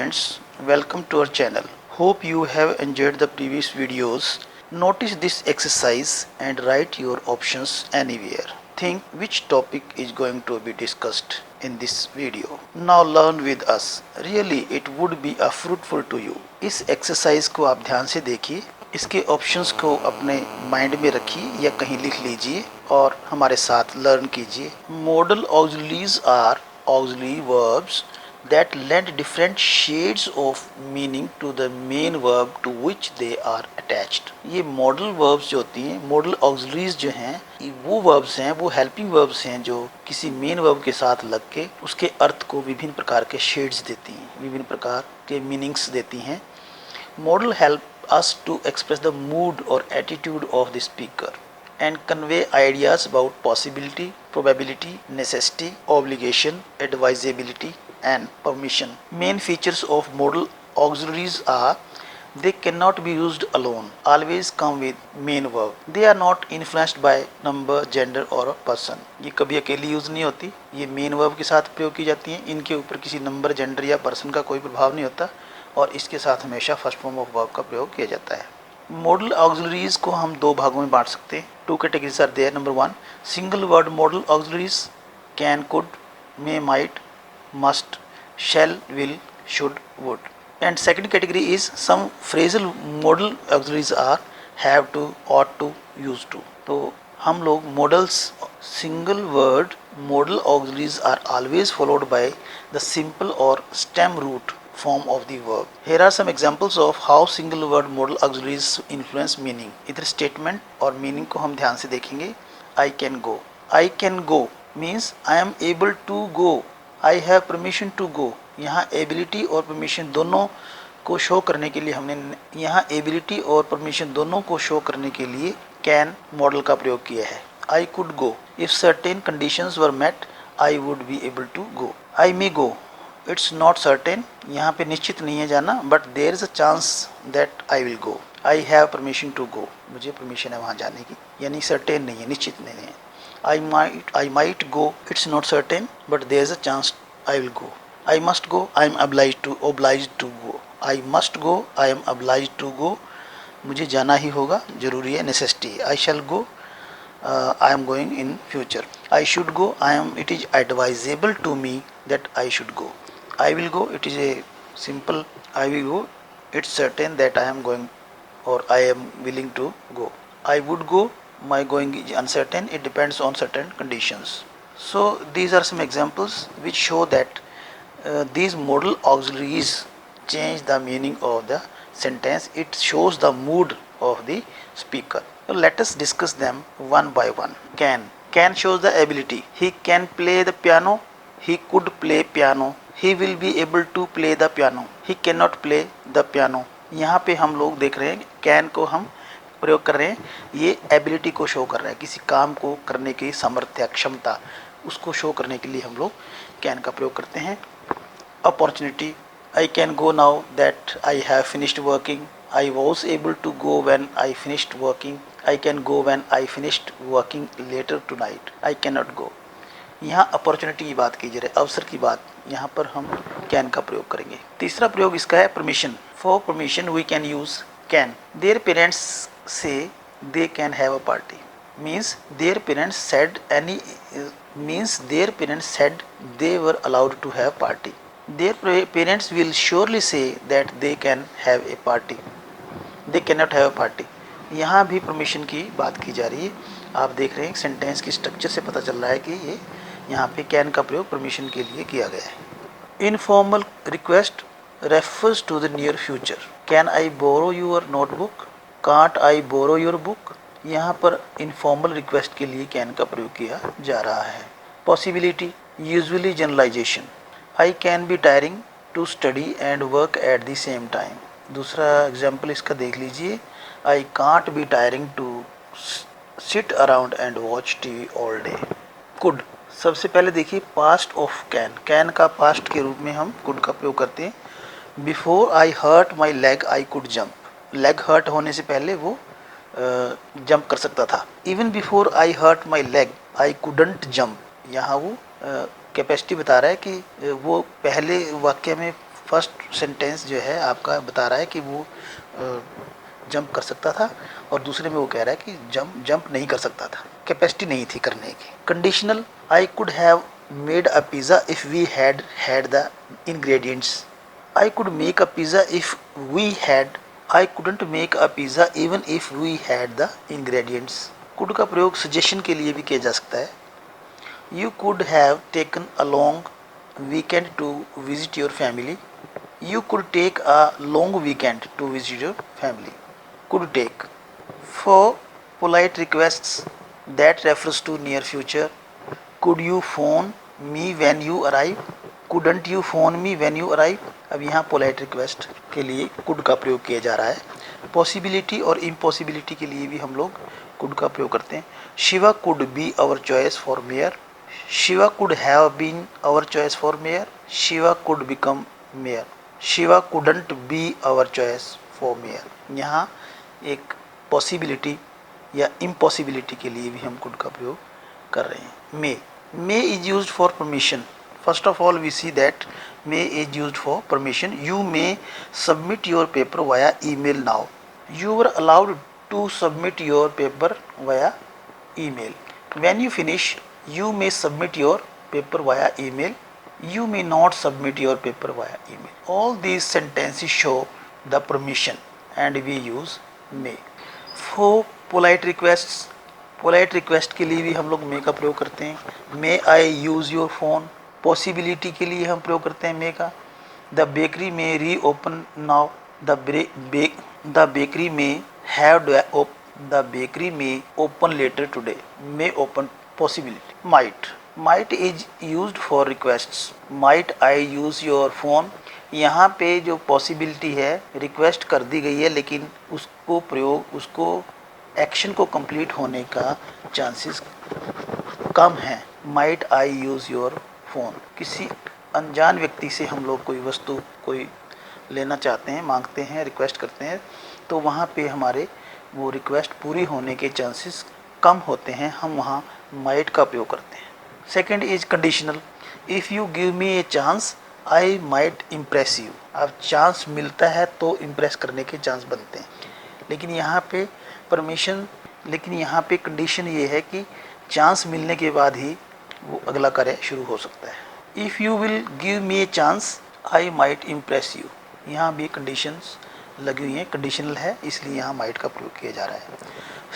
friends, welcome to our channel. Hope you have enjoyed the previous videos. Notice this exercise and write your options anywhere. Think which topic is going to be discussed in this video. Now learn with us. Really it would be a fruitful to you. इस exercise को आप ध्यान से देखिए, इसके options को अपने mind में रखिए या कहीं लिख लीजिए और हमारे साथ लर्न कीजिए. Modal auxiliaries are auxiliary verbs that lend different shades of meaning to the main verb to which they are attached. ये मॉडल वर्ब्स जो होती हैं, मॉडल ऑक्सिलरीज जो हैं, वो वर्ब्स हैं, वो हेल्पिंग वर्ब्स हैं जो किसी मेन वर्ब के साथ लग के उसके अर्थ को विभिन्न प्रकार के शेड्स देती हैं, विभिन्न प्रकार के मीनिंग्स देती हैं. Modal help us to express the mood और attitude of the speaker and convey ideas about possibility, probability, necessity, obligation, advisability and permission. Main features of modal auxiliaries are they cannot be used alone, always come with main verb. They are not influenced by number, gender or person. ये कभी अकेली use नहीं होती, ये main verb के साथ प्रयोग की जाती हैं. इनके ऊपर किसी नंबर, जेंडर या पर्सन का कोई प्रभाव नहीं होता और इसके साथ हमेशा फर्स्ट फॉर्म ऑफ वर्ब का प्रयोग किया जाता है. मॉडल ऑक्सिलरीज को हम दो भागों में बांट सकते हैं. Two categories are there. Number 1 single word modal auxiliaries can, could, may, might, must, shall, will, should, would. And second category is some phrasal modal auxiliaries are have to, ought to, used to. तो हम लोग modals single word modal auxiliaries are always followed by the simple और stem root form of the verb. Here are some examples of how single word modal auxiliaries influence meaning. इधर statement और meaning को हम ध्यान से देखेंगे. I can go. I can go means I am able to go. I have permission to go. यहाँ ability और permission दोनों को शो करने के लिए हमने यहाँ ability और permission दोनों को शो करने के लिए can मॉडल का प्रयोग किया है. I could go. If certain conditions were met, I would be able to go. I may go. It's not certain, यहाँ पे निश्चित नहीं है जाना, but there is a chance that I will go. I have permission to go, मुझे permission है वहाँ जाने की, यानी सर्टेन नहीं है, निश्चित नहीं है. I might go, it's not certain but there is a chance I will go. I must go, I am obliged to go. I must go, I am obliged to go, मुझे जाना ही होगा, जरूरी है, नेसेसिटी है. आई शैल गो, I am going in future. I should go, it is advisable to me that I should go. I will go, it is a simple I will go, it's certain that I am going or I am willing to go. I would go, my going is uncertain, it depends on certain conditions. So these are some examples which show that these modal auxiliaries change the meaning of the sentence. It shows the mood of the speaker. So let us discuss them one by one. Can shows the ability. He can play the piano. He could play piano. He will be able to play the piano. He cannot play the piano. यहाँ पे हम लोग देख रहे हैं can को हम प्रयोग कर रहे हैं, ये ability को शो कर रहा है, किसी काम को करने की सामर्थ्य, क्षमता, उसको शो करने के लिए हम लोग can का प्रयोग करते हैं. Opportunity. I can go now that I have finished working. I was able to go when I finished working. I can go when I finished working later tonight. I cannot go. यहाँ opportunity की बात की जा रही है, अवसर की बात, यहाँ पर हम कैन का प्रयोग करेंगे. तीसरा प्रयोग इसका है permission. For permission we can use can. Their parents say they can have a party means their parents said they were allowed to have party. Their parents will surely say that they can have a party. They can not have a party. यहाँ भी permission की बात की जा रही है. आप देख रहे हैं सेंटेंस की स्ट्रक्चर से पता चल रहा है कि ये यहाँ पे कैन का प्रयोग परमिशन के लिए किया गया है. Informal request refers to the near future. Can I borrow your notebook. Can't I borrow your book. यहाँ पर इनफॉर्मल रिक्वेस्ट के लिए कैन का प्रयोग किया जा रहा है. Possibility usually generalization. I can be tiring to study and work at the same time. दूसरा एग्जाम्पल इसका देख लीजिए. I can't be tiring to sit around and watch TV all day. Could. सबसे पहले देखिए पास्ट ऑफ कैन का past के रूप में हम कुड का प्रयोग करते हैं. Before I hurt my leg I could jump. Leg hurt होने से पहले वो जंप कर सकता था. Even before I hurt my leg I couldn't jump. यहाँ वो कैपेसिटी बता रहा है कि वो पहले वाक्य में फर्स्ट सेंटेंस जो है आपका बता रहा है कि वो जंप कर सकता था, और दूसरे में वो कह रहा है कि जंप नहीं कर सकता था, कैपेसिटी नहीं थी करने की। Conditional, I could have made a pizza if we had had the ingredients. I could make a pizza if we had, I couldn't make a pizza even if we had the ingredients. Could का प्रयोग suggestion के लिए भी किया जा सकता है। You could have taken a long weekend to visit your family. You could take a long weekend to visit your family. Could take. For polite requests that refers to near future. Could you phone me when you arrive? Couldn't you phone me when you arrive? अब यहाँ polite request के लिए could का प्रयोग किया जा रहा है। Possibility और impossibility के लिए भी हम लोग could का प्रयोग करते हैं। Shiva could be our choice for mayor. Shiva could have been our choice for mayor. Shiva could become mayor. Shiva couldn't be our choice for mayor. यहाँ एक पॉसिबिलिटी या इम्पॉसिबिलिटी के लिए भी हम कुड का प्रयोग कर रहे हैं। May is used for permission. First of all we see that may is used for permission. You may submit your paper via email now. You are allowed to submit your paper via email. When you finish, you may submit your paper via email. You may not submit your paper via email. All these sentences show the permission and we use may. For polite request के लिए भी हम लोग may का प्रयोग करते हैं। May I use your phone? Possibility के लिए हम प्रयोग करते हैं may का। The bakery may reopen now. The bakery may have the bakery may open later today. May open possibility. Might is used for requests. Might I use your phone? यहाँ पे जो possibility है रिक्वेस्ट कर दी गई है, लेकिन उसको एक्शन को कंप्लीट होने का चांसेस कम है। Might I use your phone? किसी अनजान व्यक्ति से हम लोग कोई वस्तु लेना चाहते हैं, मांगते हैं, रिक्वेस्ट करते हैं, तो वहाँ पे हमारे वो रिक्वेस्ट पूरी होने के चांसेस कम होते हैं, हम वहाँ माइट का प्रयोग करते हैं। Second is conditional. If you give me a chance I might impress you. अब चांस मिलता है तो इम्प्रेस करने के चांस बनते हैं, लेकिन यहाँ पे कंडीशन ये है कि चांस मिलने के बाद ही वो अगला कार्य शुरू हो सकता है। If you will give me a chance I might impress you. यहाँ भी कंडीशंस लगी हुई हैं, कंडीशनल है, इसलिए यहाँ माइट का प्रयोग किया जा रहा है।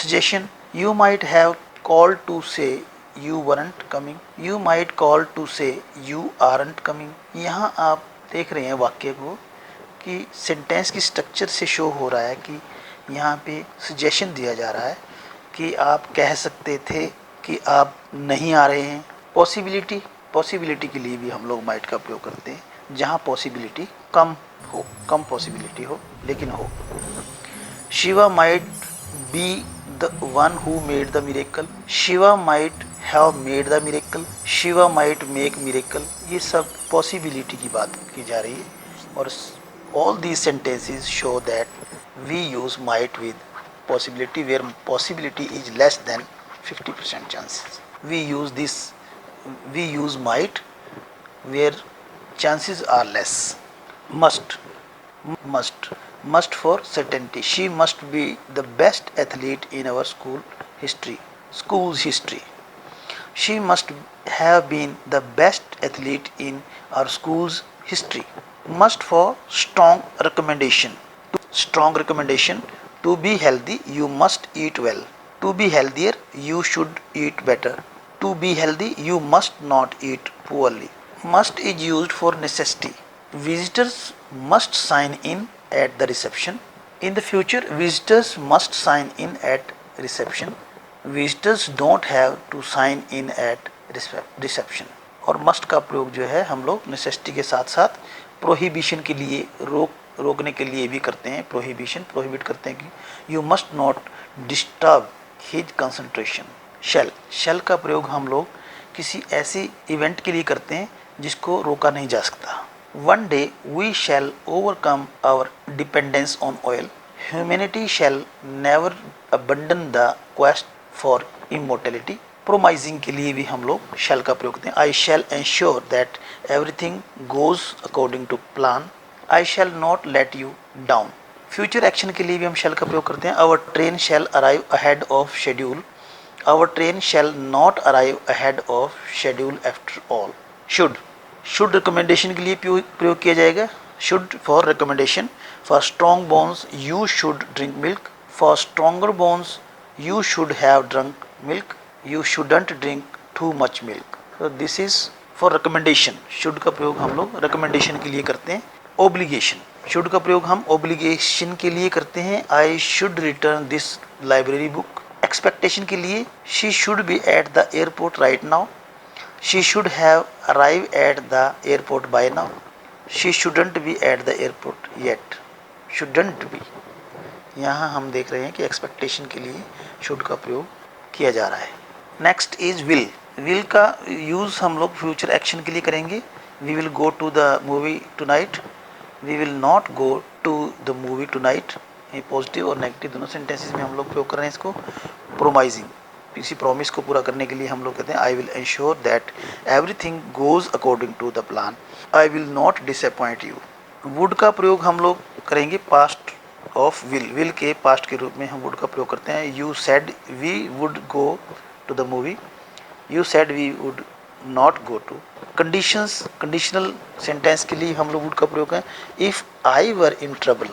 Suggestion, you might have called to say you weren't coming. You might call to say you aren't coming. यहाँ आप देख रहे हैं वाक्य को कि सेंटेंस की स्ट्रक्चर से शो हो रहा है कि यहाँ पे सजेशन दिया जा रहा है कि आप कह सकते थे कि आप नहीं आ रहे हैं। पॉसिबिलिटी के लिए भी हम लोग माइट का प्रयोग करते हैं, जहाँ पॉसिबिलिटी कम पॉसिबिलिटी हो, लेकिन हो। Shiva might be the one who made the miracle. Shiva might have made the miracle. Shiva might make miracle. ये सब पॉसिबिलिटी की बात की जा रही है, और all these sentences show that we use might with possibility where possibility is less than 50% chances. We use might where chances are less. Must for certainty. She must be the best athlete in our school's history. She must have been the best athlete in our school's history. Must for strong recommendation. To be healthy, you must eat well. To be healthier, you should eat better. To be healthy, you must not eat poorly. Must is used for necessity. Visitors must sign in at the reception. In the future, visitors must sign in at reception. Visitors don't have to sign in at reception. और must का प्रयोग जो है हम लोग necessity के साथ साथ prohibition के लिए रोकने के लिए भी करते हैं। प्रोहिबिट करते हैं कि you must not disturb his concentration. shall का प्रयोग हम लोग किसी ऐसी इवेंट के लिए करते हैं जिसको रोका नहीं जा सकता। One day we shall overcome our dependence on oil. Humanity shall never abandon the quest for immortality. Promising के लिए भी हम लोग shall का प्रयोग करते हैं। I shall ensure that everything goes according to plan. I shall not let you down. Future action के लिए भी हम शैल का प्रयोग करते हैं। Our train shall arrive ahead of schedule. Our train shall not arrive ahead of schedule after all. Should recommendation के लिए प्रयोग किया जाएगा। Should for recommendation. For strong bones you should drink milk. For stronger bones you should have drunk milk. You shouldn't drink too much milk. तो this is for recommendation. Should का प्रयोग हम लोग रिकमेंडेशन के लिए करते हैं। ओब्लिगेशन। शुड का प्रयोग हम ओब्लिगेशन के लिए करते हैं। I should return this library book. Expectation के लिए she should be at the airport right now. She should have arrive at the airport by now. She shouldn't be at the airport yet. Shouldn't be. यहाँ हम देख रहे हैं कि expectation के लिए शुड का प्रयोग किया जा रहा है। Next is will. विल का यूज़ हम लोग फ्यूचर एक्शन के लिए करेंगे। We will go to the movie tonight. We will not go to the movie tonight. ये पॉजिटिव और नेगेटिव दोनों सेंटेंसेस में हम लोग प्रयोग कर रहे हैं इसको। प्रोमाइजिंग। किसी प्रॉमिस को पूरा करने के लिए हम लोग कहते हैं I will ensure that everything goes according to the plan. I will not disappoint you. Would का प्रयोग हम लोग करेंगे पास्ट ऑफ विल। विल के पास्ट के रूप में हम वुड का प्रयोग करते हैं। You said we would go to the movie. You said we would not go to. Conditions. Conditional sentence के लिए हम लोग वुड का प्रयोग करें। If I were in trouble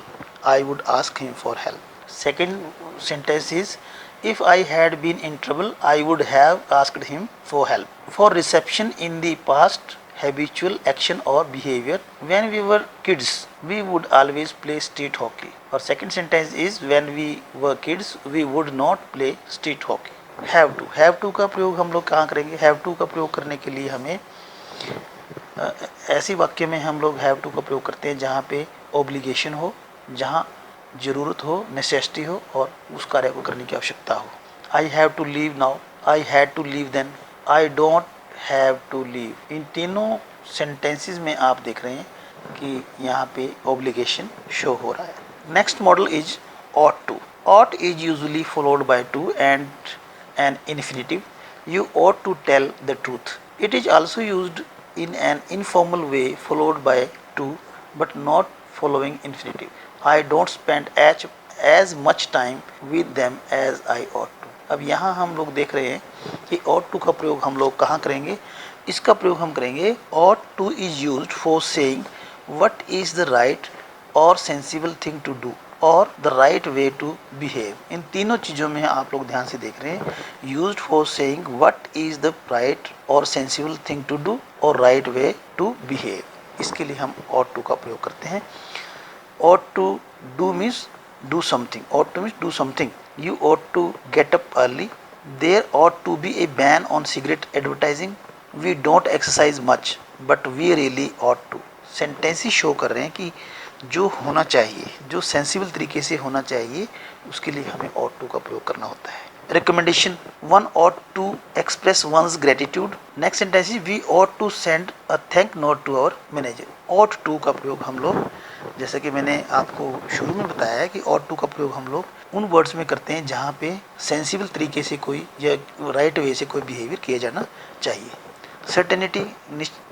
I would ask him for help. Second sentence is if I had been in trouble I would have asked him for help. For reception in the past habitual action or behavior. When we were kids we would always play street hockey. Or second sentence is when we were kids we would not play street hockey. Have to. Have to का प्रयोग हम लोग कहाँ करेंगे? Have to का प्रयोग करने के लिए हमें ऐसी वाक्य में हम लोग have to का प्रयोग करते हैं जहाँ पे obligation हो, जहाँ ज़रूरत हो, necessity हो और उस कार्य को करने की आवश्यकता हो। I have to leave now. I had to leave then. I don't have to leave. इन तीनों सेंटेंसेस में आप देख रहे हैं कि यहाँ पे ऑब्लिगेशन शो हो रहा है। Next model is ought to. Ought is usually followed by to and an infinitive. You ought to tell the truth. It is also used in an informal way followed by to but not following infinitive. I don't spend as much time with them as I ought to. अब यहाँ हम लोग देख रहे हैं कि ought to का प्रयोग हम लोग कहाँ करेंगे? इसका प्रयोग हम करेंगे ought to is used for saying what is the right or sensible thing to do or the right way to behave. इन तीनों चीज़ों में आप लोग ध्यान से देख रहे हैं used for saying what is the right or sensible thing to do or right way to behave. इसके लिए हम ought to का प्रयोग करते हैं। ought to do means do something. ought to means do something. You ought to get up early. There ought to be a ban on cigarette advertising. We don't exercise much, but we really ought to. Sentence he show कर रहे हैं कि जो होना चाहिए, जो sensible तरीके से होना चाहिए, उसके लिए हमें ought to का प्रयोग करना होता है। Recommendation. One ought to express one's gratitude. Next sentence is we ought to send a thank note to our manager. ought to का प्रयोग हम लोग, जैसे कि मैंने आपको शुरू में बताया है कि ought to का प्रयोग हम लोग उन वर्ड्स में करते हैं जहाँ पे सेंसिबल तरीके से कोई या राइट वे से कोई बिहेवियर किया जाना चाहिए। सर्टेनिटी।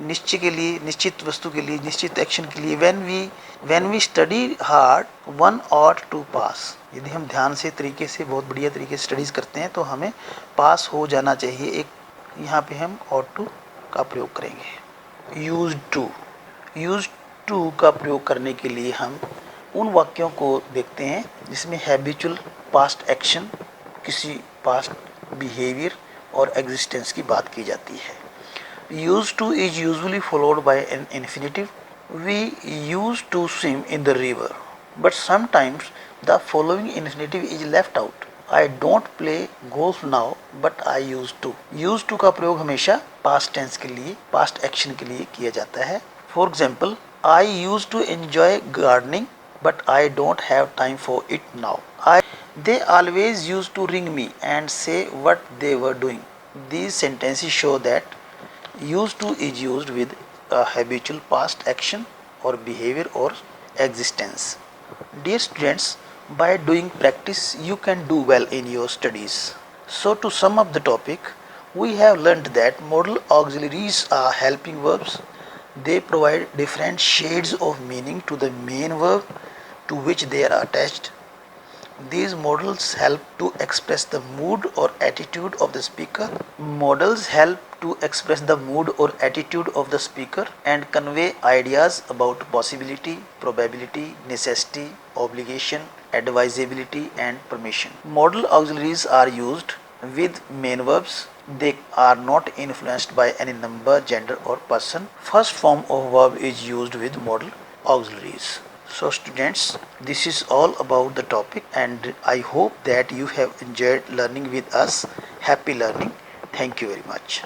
निश्चय के लिए, निश्चित वस्तु के लिए, निश्चित एक्शन के लिए। When we study hard one ought to pass. यदि हम ध्यान से तरीके से बहुत बढ़िया तरीके से स्टडीज़ करते हैं तो हमें पास हो जाना चाहिए। एक यहाँ पे हम ought to का प्रयोग करेंगे। यूज्ड टू का प्रयोग करने के लिए हम उन वाक्यों को देखते हैं जिसमें हैबिचुअल पास्ट एक्शन, किसी पास्ट बिहेवियर और एग्जिस्टेंस की बात की जाती है। Used to is usually followed by an infinitive. We used to swim in the river, but sometimes the following infinitive is left out. I don't play golf now, but I used to. Used to का प्रयोग हमेशा past tense के लिए, past action के लिए किया जाता है। For example, I used to enjoy gardening, but I don't have time for it now. They always used to ring me and say what they were doing. These sentences show that used to is used with a habitual past action or behavior or existence. Dear students, by doing practice you can do well in your studies. So to sum up the topic, we have learned that modal auxiliaries are helping verbs. They provide different shades of meaning to the main verb to which they are attached. These modals help to express the mood or attitude of the speaker. Modals help to express the mood or attitude of the speaker and convey ideas about possibility, probability, necessity, obligation, advisability, and permission. Modal auxiliaries are used with main verbs. They are not influenced by any number, gender, or person. First form of verb is used with modal auxiliaries. So students, this is all about the topic and I hope that you have enjoyed learning with us. Happy learning. Thank you very much.